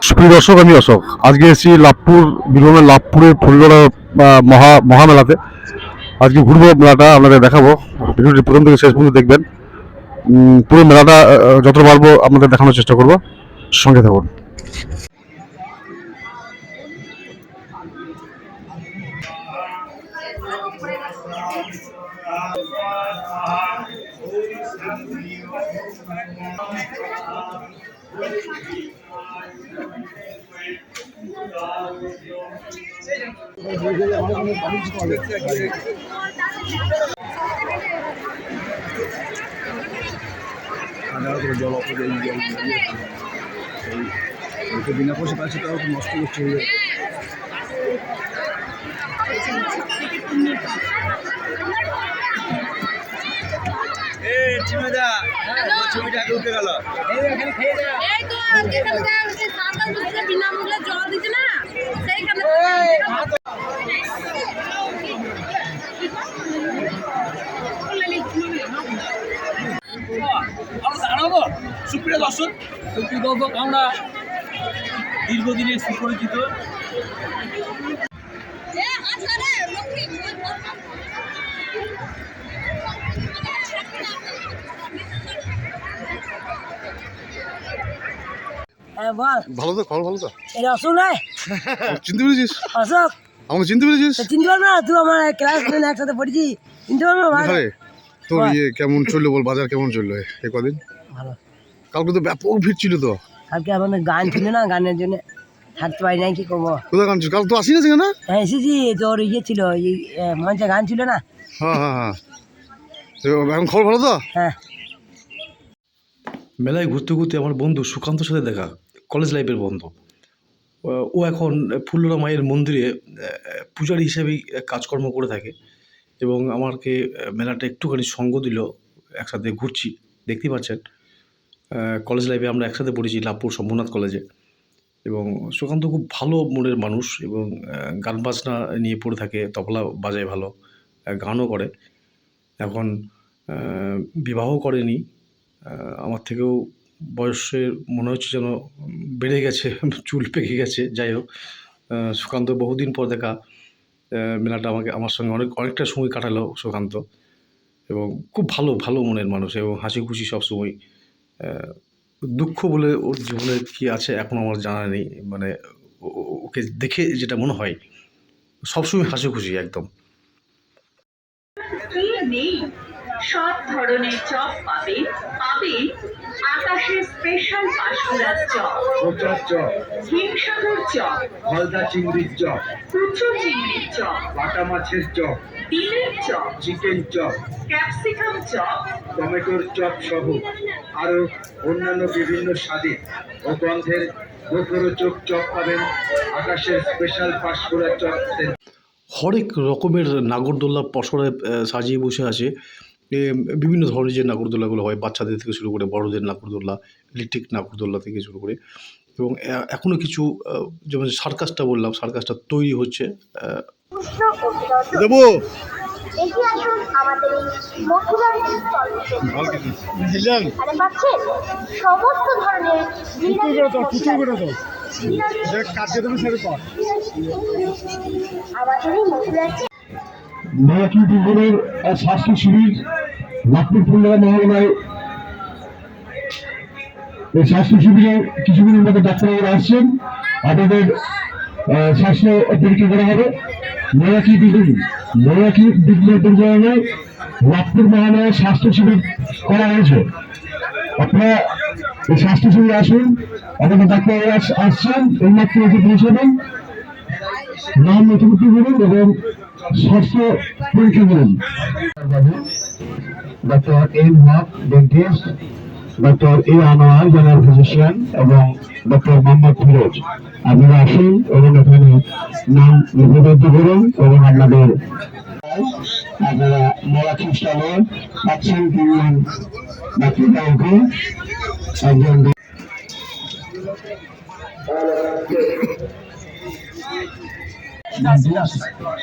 সুপ্রিয় দর্শক, আমি অশোক। আজকে এসেছি লাভপুর, বীরভূমের লাভপুরের ফুল্লরা মহামেলাতে। আজকে ঘুরবো মেলাটা, আপনাদের দেখাবো। ভিডিওটি প্রথম থেকে শেষ পর্যন্ত দেখবেন। পুরো মেলাটা যতটা পারবো আপনাদের দেখানোর চেষ্টা করবো, সঙ্গে থাকুন। জল অপচয়, বিনা পয়সা পাচ্ছে তাও নষ্ট করছে। ছবিটা আগে উঠে গেল। বিনামূল্যে জল দিচ্ছে না, সেইখানে সুপ্রিয় দর্শক, আমরা দীর্ঘদিনের সুপরিচিত ভালো তো, খবর ভালো তো? এটা অশোক নয়? চিনতে পেরেছিস? অশোক আমাকে চিনতে পেরেছিস? চিনতে পারবো না? তুই আমার ক্লাস একসাথে পড়েছি, চিনতে পারবো না? তোর কেমন চললো বল, বাজার কেমন চললো এই কদিন? ভালো। কালকে তো ব্যাপক ভিড় ছিল তো। কালকে আমাদের গান ছিল না, গানের জন্য থাকতে পারি নাই, কি করবো। কোথায় গান ছিল? কাল তো আসি না সেখানে? হ্যাঁ এসেছি, তোর ইয়ে ছিল, মঞ্চে গান ছিল না। হ্যাঁ হ্যাঁ হ্যাঁ, এখন খবর ভালো তো? হ্যাঁ। মেলায় ঘুরতে ঘুরতে আমার বন্ধু সুকান্তর সাথে দেখা, কলেজ লাইফের বন্ধু। ও এখন ফুল্লরা মায়ের মন্দিরে পূজারী হিসেবেই কাজকর্ম করে থাকে এবং আমাকে মেলাটা একটুখানি সঙ্গ দিল। একসাথে ঘুরছি, দেখতেই পাচ্ছেন। কলেজ লাইফে আমরা একসাথে পড়েছি লাভপুর শম্ভুনাথ কলেজে। এবং সুকান্ত খুব ভালো মনের মানুষ এবং গান বাজনা নিয়ে পড়ে থাকে, তবলা বাজায় ভালো, গানও করে। এখন বিবাহ করেনি, আমার থেকেও বয়সের মনে হচ্ছে যেন বেড়ে গেছে, চুল পেকে গেছে। যাই হোক, সুকান্ত বহুদিন পর দেখা। মেলাটা আমার সঙ্গে অনেকটা সময় কাটালো সুকান্ত এবং খুব ভালো মনের মানুষ এবং হাসি খুশি সবসময়। দুঃখ বলে ওর জীবনে কী আছে এখন আমার জানা নেই, মানে ওকে দেখে যেটা মনে হয় সবসময় হাসি খুশি একদম। সব ধরনের চপ পাবেন আকাশের স্পেশাল পাঁশকুড়ার চপ, হিমসাগর চপ, হলদা চিংড়ির চপ, কুচো চিংড়ির চপ, বাটা মাছের চপ, ডিমের chop, chicken chop, capsicum chop, টমেটোর চপ সহ আরো অন্যান্য বিভিন্ন স্বাদে ও গন্ধের মুখরোচক চপ পাবেন আকাশের স্পেশাল পাঁশকুড়া চপ সেন্টার। হরেক রকমের নাগরদোল্লা পসরায় সাজিয়ে বসে আছে। বিভিন্ন ধরনের যে নাগরদোল্লাগুলো হয়, বাচ্চাদের থেকে শুরু করে বড়দের নাগরদোল্লা, ইলেকট্রিক নাগরদোল্লা থেকে শুরু করে, এবং এখনও কিছু যেমন সার্কাসটা বললাম, সার্কাসটা তৈরি হচ্ছে। দেবো সমস্ত ধরনের স্বাস্থ্য শিবির লাভপুর ফুল্লরা মহামেলায়। এই স্বাস্থ্য শিবিরে কিছুদিনের মধ্যে ডাক্তারবাবুরা আসছেন, আপনাদের স্বাস্থ্য পরীক্ষা করা হবে। ময়াকি বিদ্যালয় লাভপুর মহামেলায় স্বাস্থ্য শিবির করা হয়েছে। আপনারা এই স্বাস্থ্য শিবিরে আসুন, আপনাদের ডাক্তারবাবুরা আসছেন, এইমাত্র এসে পৌঁছাবেন। নাম নথিভুক্ত করুন এবং স্বাস্থ্য পরীক্ষা করুন। Doctor M Haque dentist, doctor A Anwar general physician এবং ডক্টর মোহাম্মদ ফিরোজ। আপনারা আসুন এবং এখানে নাম লিপিবদ্ধ করুন এবং আপনারা মেলা খ্রিস্টানে পাচ্ছেন তিনজন ডাক্তারবাবুকে। একজন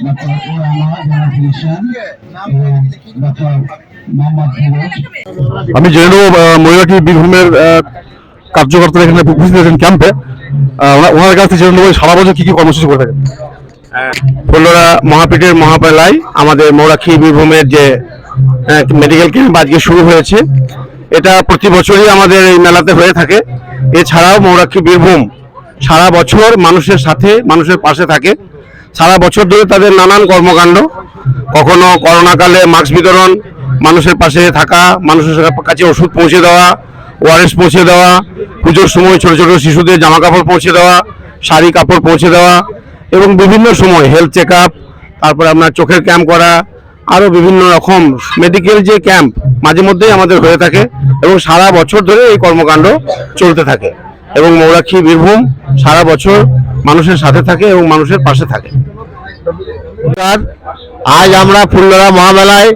doctor A Anwar general physician এবং ডক্টর মোহাম্মদ ফিরোজ। আমি জেনে নেব ময়ূরাক্ষী বীরভূমের কার্যকর্তারা এখানে উপস্থিত আছেন ক্যাম্পে, ওনার কাছ থেকে জেনে নেব সারা বছর কি কি কর্মসূচি করে থাকেন। ফুল্লরা মহাপীঠের মহামেলায় আমাদের ময়ূরাক্ষী বীরভূমের যে মেডিকেল ক্যাম্প আজকে শুরু হয়েছে, এটা প্রতি বছরই আমাদের এই মেলাতে হয়ে থাকে। এছাড়াও ময়ূরাক্ষী বীরভূম সারা বছর মানুষের সাথে, মানুষের পাশে থাকে। সারা বছর ধরে তাদের নানান কর্মকাণ্ড, কখনো করোনাকালে মাস্ক বিতরণ, মানুষের পাশে থাকা, মানুষের কাছে ওষুধ পৌঁছে দেওয়া, ওআরএস পৌঁছে দেওয়া, পুজোর সময় ছোট ছোট শিশুদের জামা কাপড় পৌঁছে দেওয়া, শাড়ি কাপড় পৌঁছে দেওয়া, এবং বিভিন্ন সময় হেলথ চেক আপ, তারপরে আপনার চোখের ক্যাম্প করা, আরও বিভিন্ন রকম মেডিকেল যে ক্যাম্প মাঝে মধ্যেই আমাদের হয়ে থাকে, এবং সারা বছর ধরে এই কর্মকাণ্ড চলতে থাকে। এবং ময়ূরাক্ষী বীরভূম সারা বছর মানুষের সাথে থাকে এবং মানুষের পাশে থাকে। আজ আমরা ফুল্লরা মহামেলায়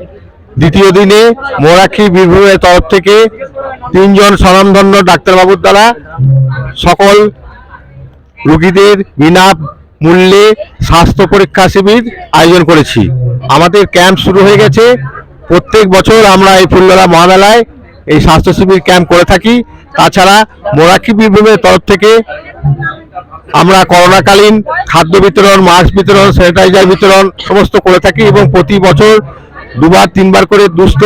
দ্বিতীয় দিনে ময়ূরাক্ষী বীরভূমের তরফ থেকে 3 জন স্বনামধন্য ডাক্তারবাবুর দ্বারা সকল রোগীদের বিনামূল্যে স্বাস্থ্য পরীক্ষা শিবির আয়োজন করেছি। আমাদের ক্যাম্প শুরু হয়ে গেছে। প্রত্যেক বছর আমরা এই ফুল্লরা মহামেলায় এই স্বাস্থ্য শিবির ক্যাম্প করে থাকি। তাছাড়া ময়ূরাক্ষী বীরভূমের তরফ থেকে আমরা করোনাকালীন খাদ্য বিতরণ, মাস্ক বিতরণ, স্যানিটাইজার বিতরণ সমস্ত করে থাকি, এবং প্রতি বছর 2-3বার করে দুস্থ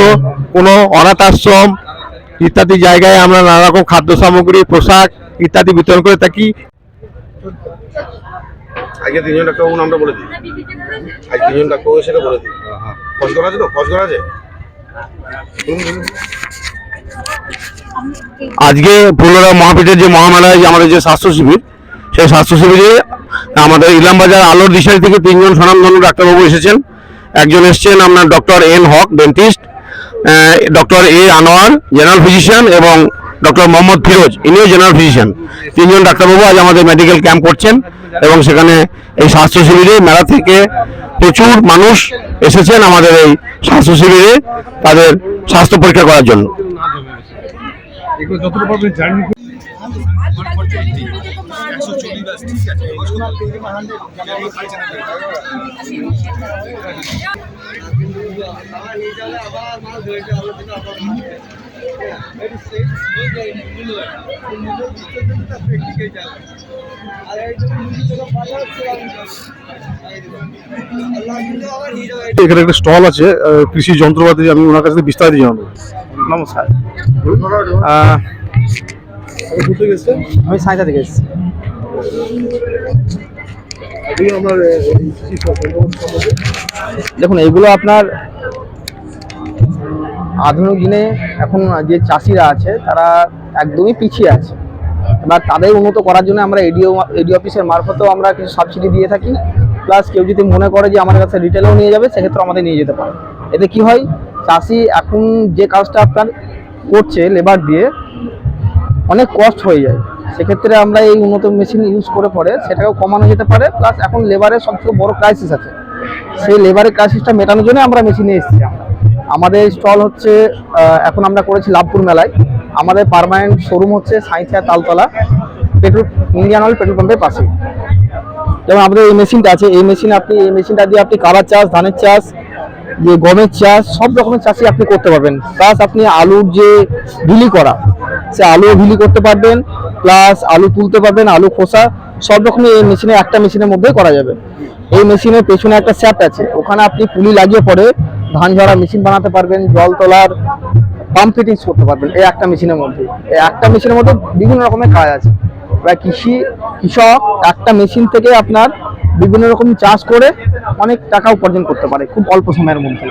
কোনো অনাথ আশ্রম ইত্যাদি জায়গায় আমরা নানা রকম খাদ্য সামগ্রী, পোশাক ইত্যাদি বিতরণ করে থাকি। আগে 3 জন ডাক্তারবাবু নামটা বলে দিই। আজ 3 জন ডাক্তারবাবু সেটা বলে দিই। কষ্ট করা আছে তো? কষ্ট করা আছে। আজকে ফুল্লরা মহাপীঠের যে মহামেলায় আমাদের যে স্বাস্থ্য শিবির, সেই স্বাস্থ্য শিবিরে আমাদের ইলামবাজার আলোর দিশারি থেকে 3 জন স্বনামধন্য ডাক্তারবাবু এসেছেন। একজন এসেছেন আপনার doctor N Haque dentist, doctor A Anwar general physician, এবং ডক্টর মোহাম্মদ ফিরোজ ইনিও জেনারেল ফিজিশিয়ান। 3 জন ডাক্তারবাবু আজ আমাদের মেডিকেল ক্যাম্প করছেন, এবং সেখানে এই স্বাস্থ্য শিবিরে মেলা থেকে প্রচুর মানুষ এসেছেন আমাদের এই স্বাস্থ্য শিবিরে তাদের স্বাস্থ্য পরীক্ষা করার জন্য। এখানে একটা স্টল আছে কৃষি যন্ত্রপাতি, আমি ওনার কাছে বিস্তারিত জানাবো। নমস্কার, আমি সাঁইথা থেকে এসেছি। দেখুন, এইগুলো আপনার আধুনিক দিনে এখন যে চাষিরা আছে তারা একদমই পিছিয়ে আছে। এবার তাদের উন্নত করার জন্য আমরা এডি অফিসের মারফতেও আমরা কিছু সাবসিডি দিয়ে থাকি। প্লাস কেউ যদি মনে করে যে আমাদের কাছে রিটেলেও নিয়ে যাবে, সেক্ষেত্রে আমাদের নিয়ে যেতে পারে। এতে কি হয়, চাষি এখন যে কাজটা আপনার করছে লেবার দিয়ে অনেক কষ্ট হয়ে যায়। সেক্ষেত্রে আমরা এই উন্নত মেশিন ইউজ করে পরে সেটাকেও কমানো যেতে পারে। প্লাস এখন লেবারের সবথেকে বড় ক্রাইসিস আছে, সেই লেবারের ক্রাইসিসটা মেটানোর জন্য আমরা মেশিনে এসেছি। আমাদের স্টল হচ্ছে এখন আমরা করেছি লাভপুর মেলায়। আমাদের পার্মানেন্ট শোরুম হচ্ছে Sainthia Taltala Indian oil petrol পাম্পের পাশে। যেমন আমাদের এই মেশিনটা আছে, এই মেশিনটা দিয়ে আপনি কাবার চাষ, ধানের চাষ, যে গমের চাষ, সব রকমের চাষই আপনি করতে পারবেন। প্লাস আপনি আলুর যে ভিলি করা, সে আলুও ভিলি করতে পারবেন, প্লাস আলু তুলতে পারবেন, আলু খোসা, সব রকমই এই মেশিনে, একটা মেশিনের মধ্যেই করা যাবে। এই মেশিনের পেছনে একটা শ্যাফট আছে, ওখানে আপনি পুলি লাগিয়ে পরে ধান ঝাড়া মেশিন বানাতে পারবেন, জল তোলার পাম্প ফিটিংস করতে পারবেন এই একটা মেশিনের মধ্যে। এই একটা মেশিনের মধ্যে বিভিন্ন রকমের কাজ আছে। প্রায় কৃষক একটা মেশিন থেকে আপনার বিভিন্ন রকম চাষ করে অনেক টাকা উপার্জন করতে পারে খুব অল্প সময়ের মধ্যে।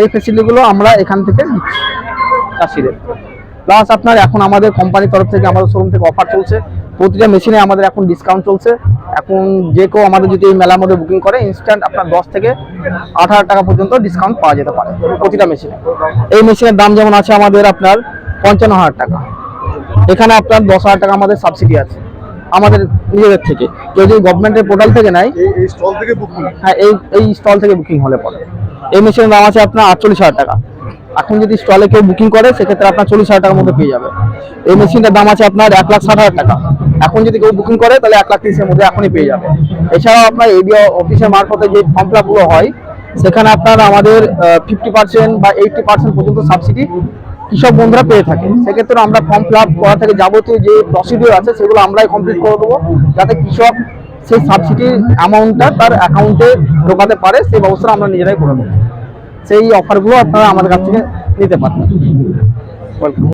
এই ফেসিলিটিগুলো আমরা এখান থেকে দিচ্ছি চাষিদের। প্লাস আপনার এখন আমাদের কোম্পানির তরফ থেকে, আমাদের শোরুম থেকে অফার চলছে। প্রতিটা মেশিনে আমাদের এখন ডিসকাউন্ট চলছে। এখন যে কেউ আমাদের যদি এই মেলার মধ্যে বুকিং করে, ইনস্ট্যান্ট আপনার 10 থেকে 18 টাকা পর্যন্ত ডিসকাউন্ট পাওয়া যেতে পারে প্রতিটা মেশিনে। এই মেশিনের দাম যেমন আছে আমাদের আপনার 55,000 টাকা, এখানে আপনার 10,000 টাকা আমাদের সাবসিডি আছে আমাদের নিজেদের থেকে। কেউ যদি গভর্নমেন্টের পোর্টাল থেকে নেয়, হ্যাঁ এই স্টল থেকে বুকিং হলে পরে এই মেশিনের দাম আছে আপনার 48,000 টাকা। এখন যদি স্টলে কেউ বুকিং করে, সেক্ষেত্রে আপনার 40,000 টাকার মধ্যে পেয়ে যাবে। এই মেশিনটার দাম আছে আপনার 1,60,000 টাকা। এখন যদি কেউ বুকিং করে, তাহলে 1,30,000-এর মধ্যে এখনই পেয়ে যাবে। এছাড়াও আপনার এডি অফিসের মারফতে যে ফর্ম ফিল আপগুলো হয়, সেখানে আপনার আমাদের 50% বা 80% পর্যন্ত সাবসিডি কৃষক বন্ধুরা পেয়ে থাকে। সেক্ষেত্রে আমরা ফর্ম ফিল আপ করা থেকে যাবতীয় যে প্রসিডিওর আছে সেগুলো আমরাই কমপ্লিট করে দেবো, যাতে কৃষক সেই সাবসিডির অ্যামাউন্টটা তার অ্যাকাউন্টে ঢোকাতে পারে, সেই ব্যবস্থা আমরা নিজেরাই করে দেবো। সেই অফারগুলো আপনারা আমাদের কাছ থেকে নিতে পারেন। ওয়েলকাম।